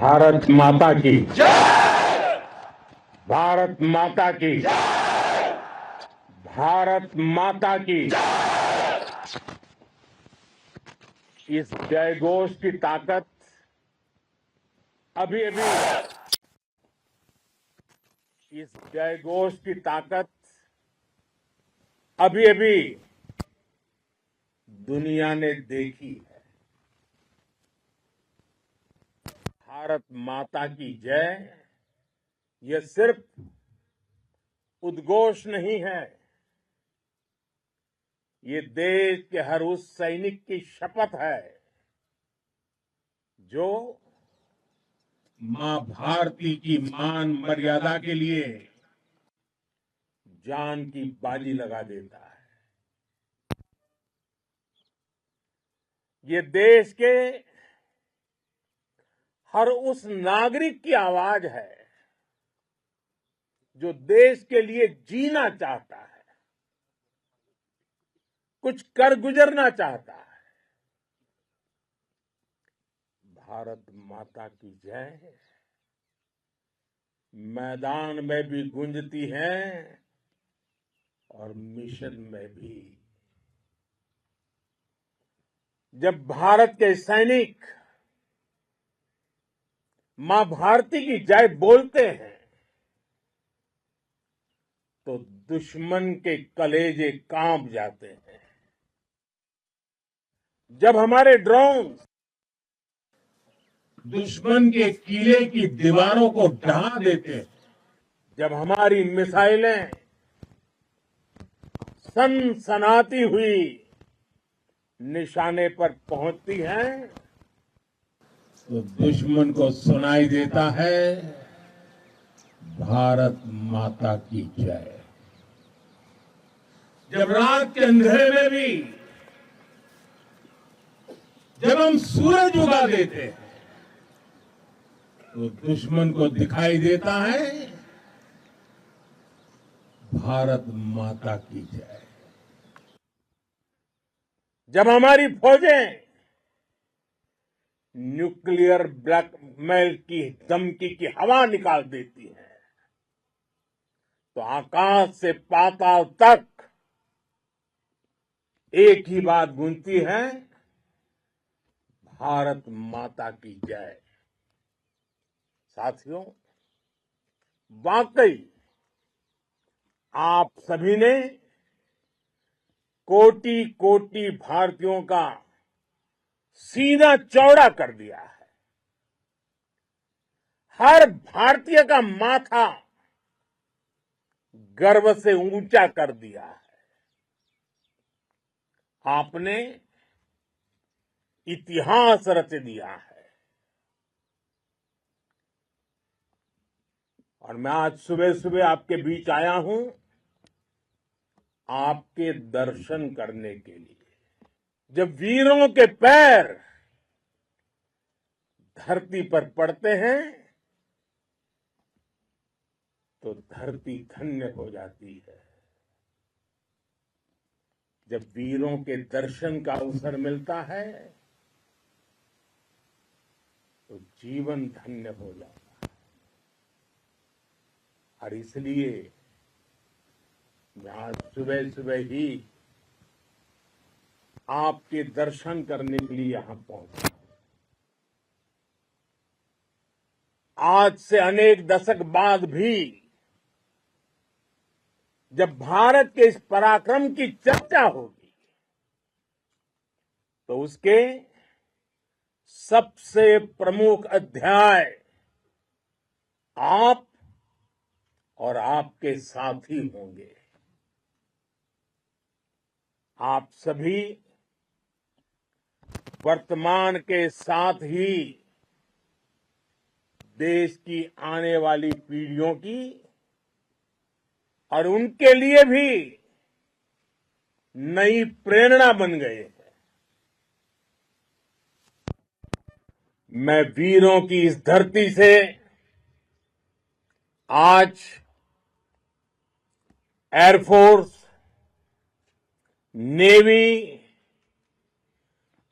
भारत माता की भारत माता की भारत माता की इस जयघोष की ताकत अभी अभी इस जयघोष की ताकत अभी अभी दुनिया ने देखी है। भारत माता की जय यह सिर्फ उद्घोष नहीं है, ये देश के हर उस सैनिक की शपथ है जो मां भारती की मान मर्यादा के लिए जान की बाजी लगा देता है। ये देश के हर उस नागरिक की आवाज है जो देश के लिए जीना चाहता है, कुछ कर गुजरना चाहता है। भारत माता की जय मैदान में भी गूंजती है और मिशन में भी। जब भारत के सैनिक मां भारती की जय बोलते हैं तो दुश्मन के कलेजे कांप जाते हैं। जब हमारे ड्रोन दुश्मन के किले की दीवारों को ढहा देते हैं, जब हमारी मिसाइलें सनसनाती हुई निशाने पर पहुंचती हैं तो दुश्मन को सुनाई देता है भारत माता की जय। जब रात के अंधेरे में भी जब हम सूरज उगा देते हैं तो दुश्मन को दिखाई देता है भारत माता की जय। जब हमारी फौजें न्यूक्लियर ब्लैकमेल की धमकी की हवा निकाल देती हैं तो आकाश से पाताल तक एक ही बात गूंजती है, भारत माता की जय। साथियों, वाकई आप सभी ने कोटि कोटि भारतीयों का सीना चौड़ा कर दिया है। हर भारतीय का माथा गर्व से ऊंचा कर दिया है। आपने इतिहास रच दिया है। और मैं आज सुबह सुबह आपके बीच आया हूं आपके दर्शन करने के लिए। जब वीरों के पैर धरती पर पड़ते हैं तो धरती धन्य हो जाती है। जब वीरों के दर्शन का अवसर मिलता है तो जीवन धन्य हो जाता है। और इसलिए मैं आज सुबह सुबह ही आपके दर्शन करने के लिए यहां पहुंचा। आज से अनेक दशक बाद भी जब भारत के इस पराक्रम की चर्चा होगी तो उसके सबसे प्रमुख अध्याय आप और आपके साथी होंगे। आप सभी वर्तमान के साथ ही देश की आने वाली पीढ़ियों की और उनके लिए भी नई प्रेरणा बन गए हैं। मैं वीरों की इस धरती से आज एयरफोर्स, नेवी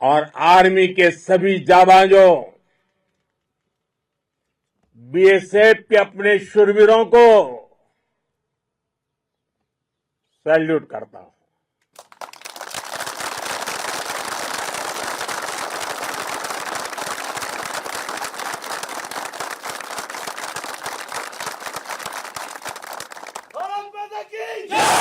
और आर्मी के सभी जाबाजों बीएसएफ के अपने शूरवीरों को सैल्यूट करता हूं। भारत माता की जय।